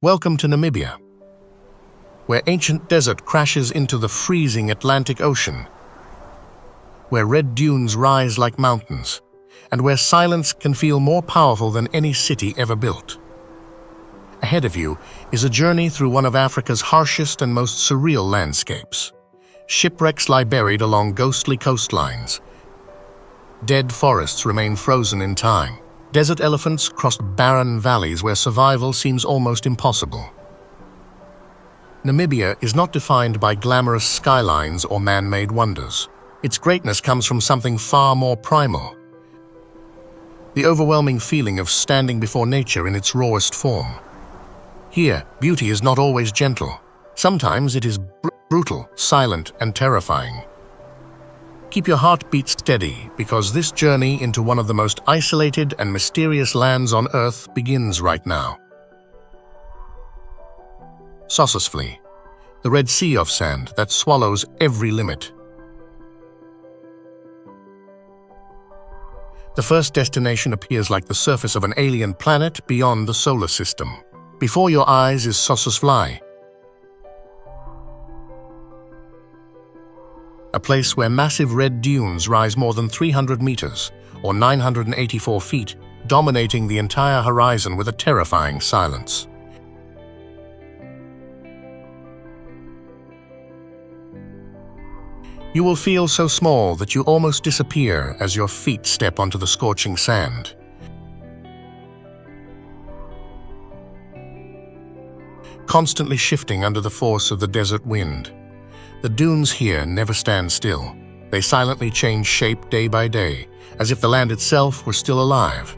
Welcome to Namibia, where ancient desert crashes into the freezing Atlantic Ocean, where red dunes rise like mountains, and where silence can feel more powerful than any city ever built. Ahead of you is a journey through one of Africa's harshest and most surreal landscapes. Shipwrecks lie buried along ghostly coastlines. Dead forests remain frozen in time. Desert elephants cross barren valleys where survival seems almost impossible. Namibia is not defined by glamorous skylines or man-made wonders. Its greatness comes from something far more primal. The overwhelming feeling of standing before nature in its rawest form. Here, beauty is not always gentle. Sometimes it is brutal, silent, and terrifying. Keep your heartbeat steady, because this journey into one of the most isolated and mysterious lands on Earth begins right now. Sossusvlei, the Red Sea of sand that swallows every limit. The first destination appears like the surface of an alien planet beyond the solar system. Before your eyes is Sossusvlei, a place where massive red dunes rise more than 300 meters, or 984 feet, dominating the entire horizon with a terrifying silence. You will feel so small that you almost disappear as your feet step onto the scorching sand. Constantly shifting under the force of the desert wind. The dunes here never stand still. They silently change shape day by day, as if the land itself were still alive.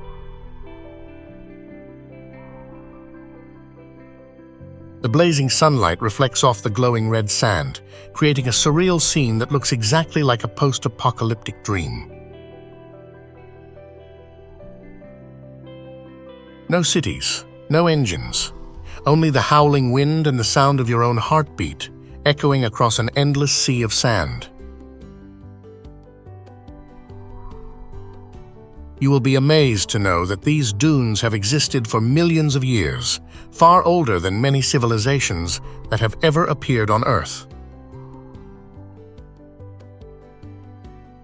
The blazing sunlight reflects off the glowing red sand, creating a surreal scene that looks exactly like a post-apocalyptic dream. No cities, no engines, only the howling wind and the sound of your own heartbeat, echoing across an endless sea of sand. You will be amazed to know that these dunes have existed for millions of years, far older than many civilizations that have ever appeared on Earth.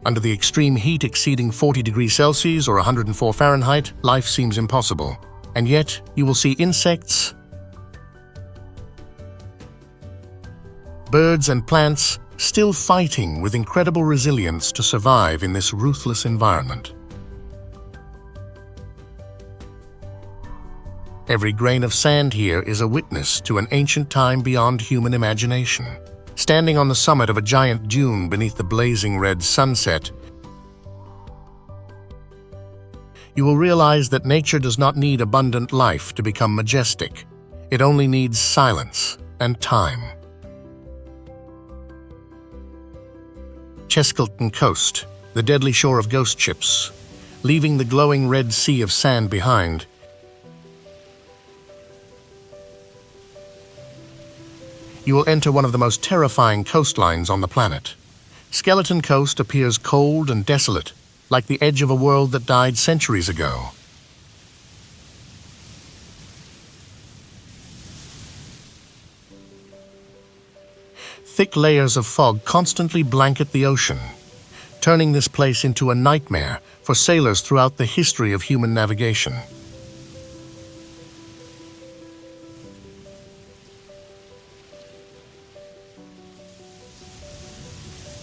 Under the extreme heat exceeding 40 degrees Celsius or 104 Fahrenheit, life seems impossible. And yet, you will see insects, birds and plants still fighting with incredible resilience to survive in this ruthless environment. Every grain of sand here is a witness to an ancient time beyond human imagination. Standing on the summit of a giant dune beneath the blazing red sunset, you will realize that nature does not need abundant life to become majestic. It only needs silence and time. Cheskelton Coast, the deadly shore of ghost ships, leaving the glowing red sea of sand behind. You will enter one of the most terrifying coastlines on the planet. Skeleton Coast appears cold and desolate, like the edge of a world that died centuries ago. Thick layers of fog constantly blanket the ocean, turning this place into a nightmare for sailors throughout the history of human navigation.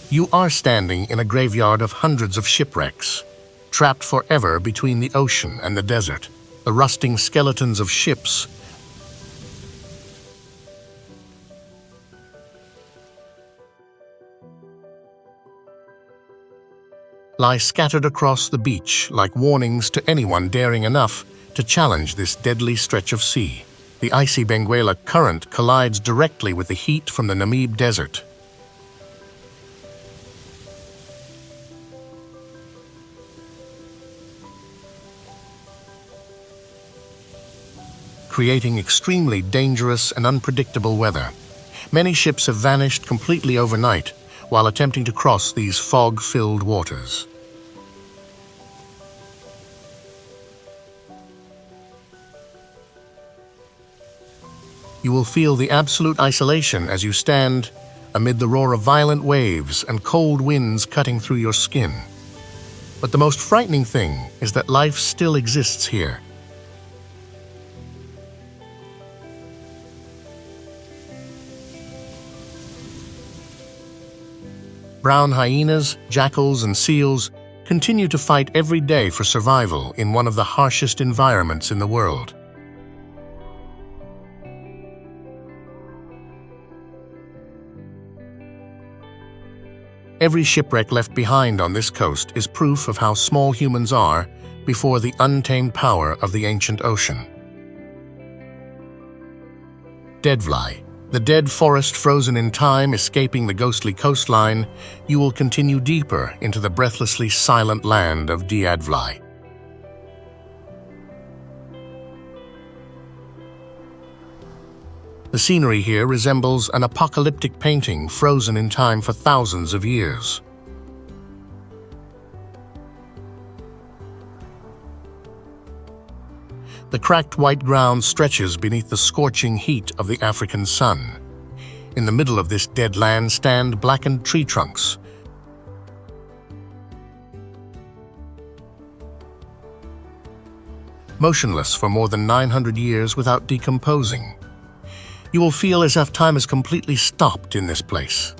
You are standing in a graveyard of hundreds of shipwrecks, trapped forever between the ocean and the desert. The rusting skeletons of ships lie scattered across the beach like warnings to anyone daring enough to challenge this deadly stretch of sea. The icy Benguela current collides directly with the heat from the Namib Desert. Creating extremely dangerous and unpredictable weather. Many ships have vanished completely overnight while attempting to cross these fog-filled waters. You will feel the absolute isolation as you stand amid the roar of violent waves and cold winds cutting through your skin. But the most frightening thing is that life still exists here. Brown hyenas, jackals, and seals continue to fight every day for survival in one of the harshest environments in the world. Every shipwreck left behind on this coast is proof of how small humans are before the untamed power of the ancient ocean. Deadvlei, the dead forest frozen in time escaping the ghostly coastline, you will continue deeper into the breathlessly silent land of Deadvlei. The scenery here resembles an apocalyptic painting frozen in time for thousands of years. The cracked white ground stretches beneath the scorching heat of the African sun. In the middle of this dead land stand blackened tree trunks. Motionless for more than 900 years without decomposing. You will feel as if time has completely stopped in this place.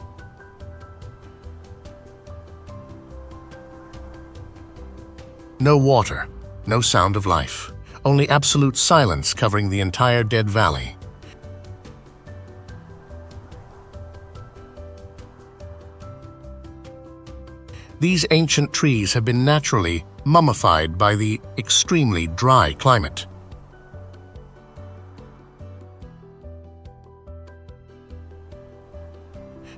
No water, no sound of life, only absolute silence covering the entire dead valley. These ancient trees have been naturally mummified by the extremely dry climate.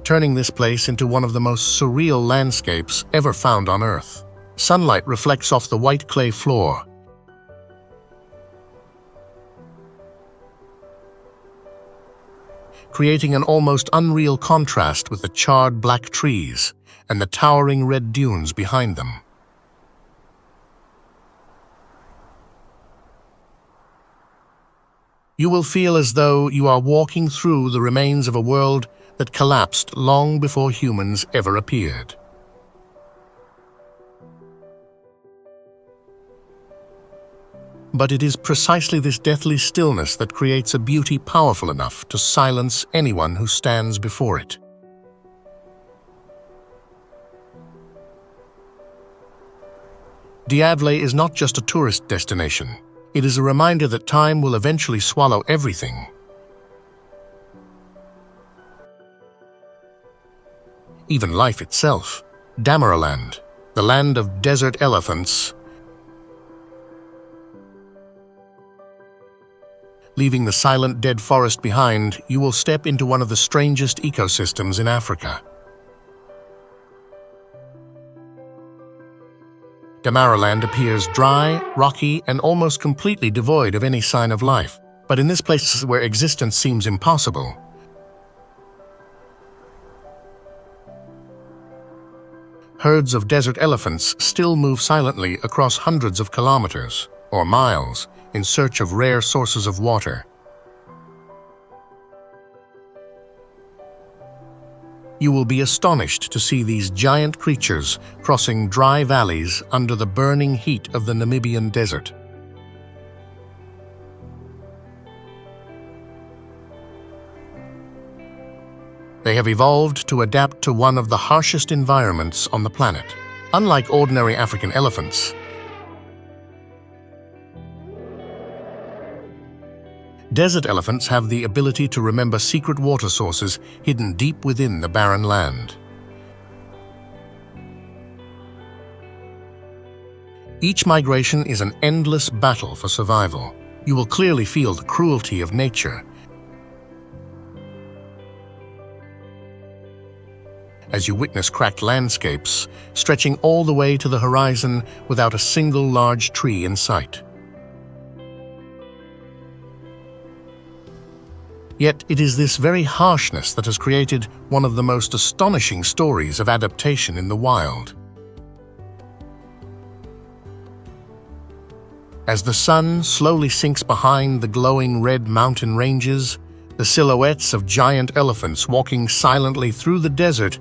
Turning this place into one of the most surreal landscapes ever found on Earth. Sunlight reflects off the white clay floor, creating an almost unreal contrast with the charred black trees and the towering red dunes behind them. You will feel as though you are walking through the remains of a world that collapsed long before humans ever appeared. But it is precisely this deathly stillness that creates a beauty powerful enough to silence anyone who stands before it. Deadvlei is not just a tourist destination. It is a reminder that time will eventually swallow everything. Even life itself. Damaraland, the land of desert elephants. Leaving the silent dead forest behind, you will step into one of the strangest ecosystems in Africa. Damaraland appears dry, rocky, and almost completely devoid of any sign of life. But in this place where existence seems impossible, herds of desert elephants still move silently across hundreds of kilometers or miles in search of rare sources of water. You will be astonished to see these giant creatures crossing dry valleys under the burning heat of the Namibian desert. They have evolved to adapt to one of the harshest environments on the planet. Unlike ordinary African elephants, desert elephants have the ability to remember secret water sources hidden deep within the barren land. Each migration is an endless battle for survival. You will clearly feel the cruelty of nature as you witness cracked landscapes stretching all the way to the horizon without a single large tree in sight. Yet it is this very harshness that has created one of the most astonishing stories of adaptation in the wild. As the sun slowly sinks behind the glowing red mountain ranges, The silhouettes of giant elephants walking silently through the desert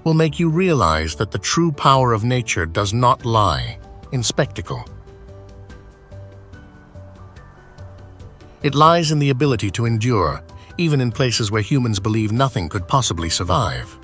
will make you realize that the true power of nature does not lie in spectacle. It lies in the ability to endure, even in places where humans believe nothing could possibly survive.